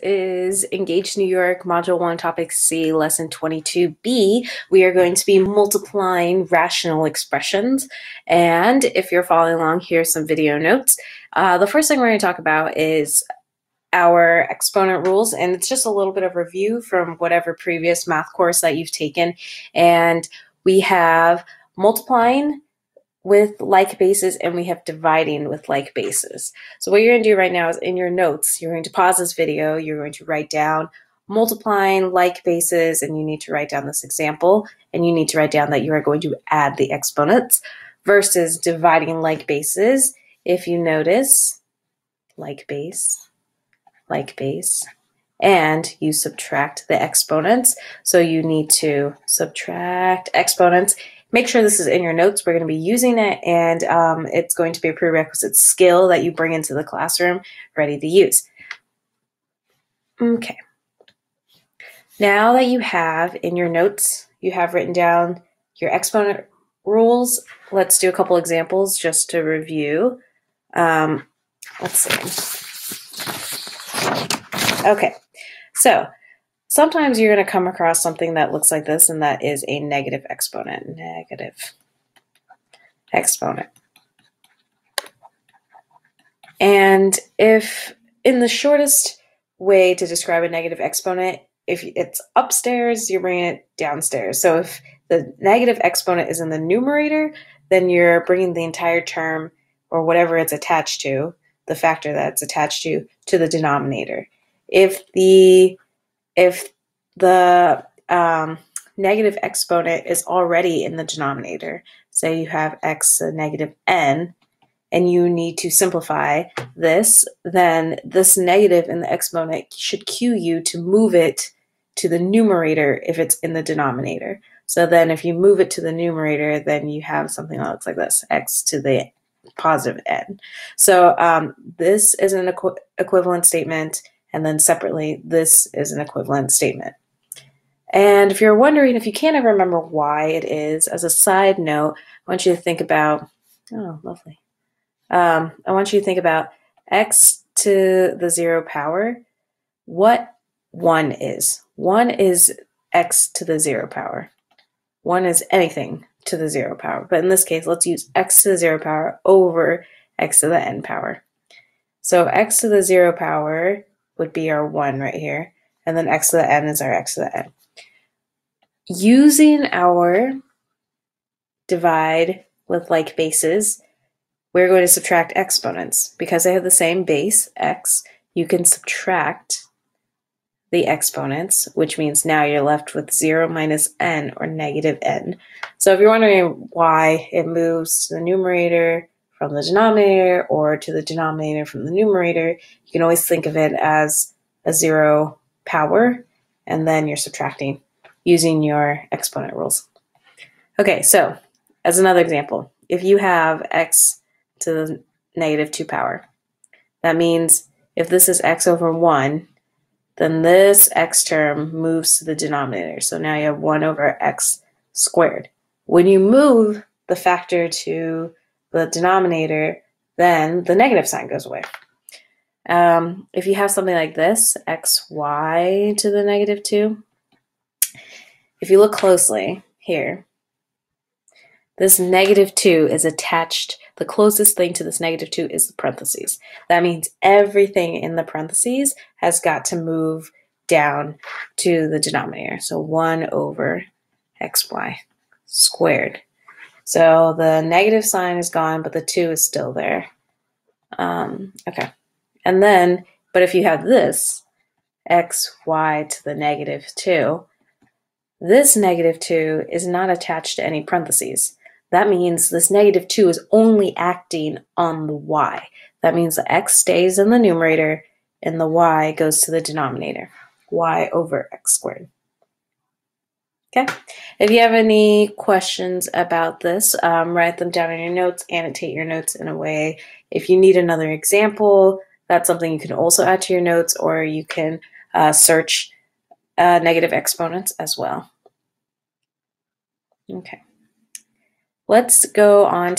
is Engaged New York, Module 1, Topic C, Lesson 22B. We are going to be multiplying rational expressions. And if you're following along, here's some video notes. The first thing we're going to talk about is our exponent rules, and it's just a little bit of review from whatever previous math course that you've taken. And we have multiplying with like bases, and we have dividing with like bases. So what you're going to do right now is in your notes, you're going to pause this video, you're going to write down multiplying like bases, and you need to write down this example, and you need to write down that you are going to add the exponents, versus dividing like bases. If you notice, like base, and you subtract the exponents. So you need to subtract exponents. Make sure this is in your notes. We're going to be using it, and it's going to be a prerequisite skill that you bring into the classroom ready to use. Okay. Now that you have in your notes, you have written down your exponent rules. Let's do a couple examples just to review. Let's see. Okay, so sometimes you're going to come across something that looks like this, and that is a negative exponent. Negative exponent. And if in the shortest way to describe a negative exponent, if it's upstairs, you're bringing it downstairs. So if the negative exponent is in the numerator, then you're bringing the entire term, or whatever it's attached to, the factor that's attached to the denominator. If the negative exponent is already in the denominator, say you have x to the negative n, and you need to simplify this, then this negative in the exponent should cue you to move it to the numerator if it's in the denominator. So then if you move it to the numerator, then you have something that looks like this, x to the positive n. So this is an equivalent statement, and then separately, this is an equivalent statement. And if you're wondering, if you can't ever remember why it is, as a side note, I want you to think about, oh, lovely. I want you to think about x to the 0 power, what 1 is. 1 is x to the 0 power. 1 is anything to the 0 power. But in this case, let's use x to the 0 power over x to the n power. So x to the 0 power would be our 1 right here, and then x to the n is our x to the n. Using our divide with like bases, we're going to subtract exponents. Because they have the same base, x, you can subtract the exponents, which means now you're left with 0 minus n, or negative n. So if you're wondering why it moves to the numerator from the denominator, or to the denominator from the numerator, you can always think of it as a 0 power, and then you're subtracting using your exponent rules. Okay, so as another example, if you have x to the negative 2 power, that means if this is x over 1, then this x term moves to the denominator. So now you have 1 over x squared. When you move the factor to the denominator, then the negative sign goes away. If you have something like this, xy to the negative 2, if you look closely here, this negative 2 is attached. The closest thing to this negative 2 is the parentheses. That means everything in the parentheses has got to move down to the denominator. So 1 over xy squared. So the negative sign is gone, but the 2 is still there. Okay. And then, but if you have this, xy to the negative 2, this negative 2 is not attached to any parentheses. That means this negative 2 is only acting on the y. That means the x stays in the numerator, and the y goes to the denominator, y over x squared. Okay. If you have any questions about this, write them down in your notes, annotate your notes in a way. If you need another example, that's something you can also add to your notes, or you can search negative exponents as well. Okay. Let's go on to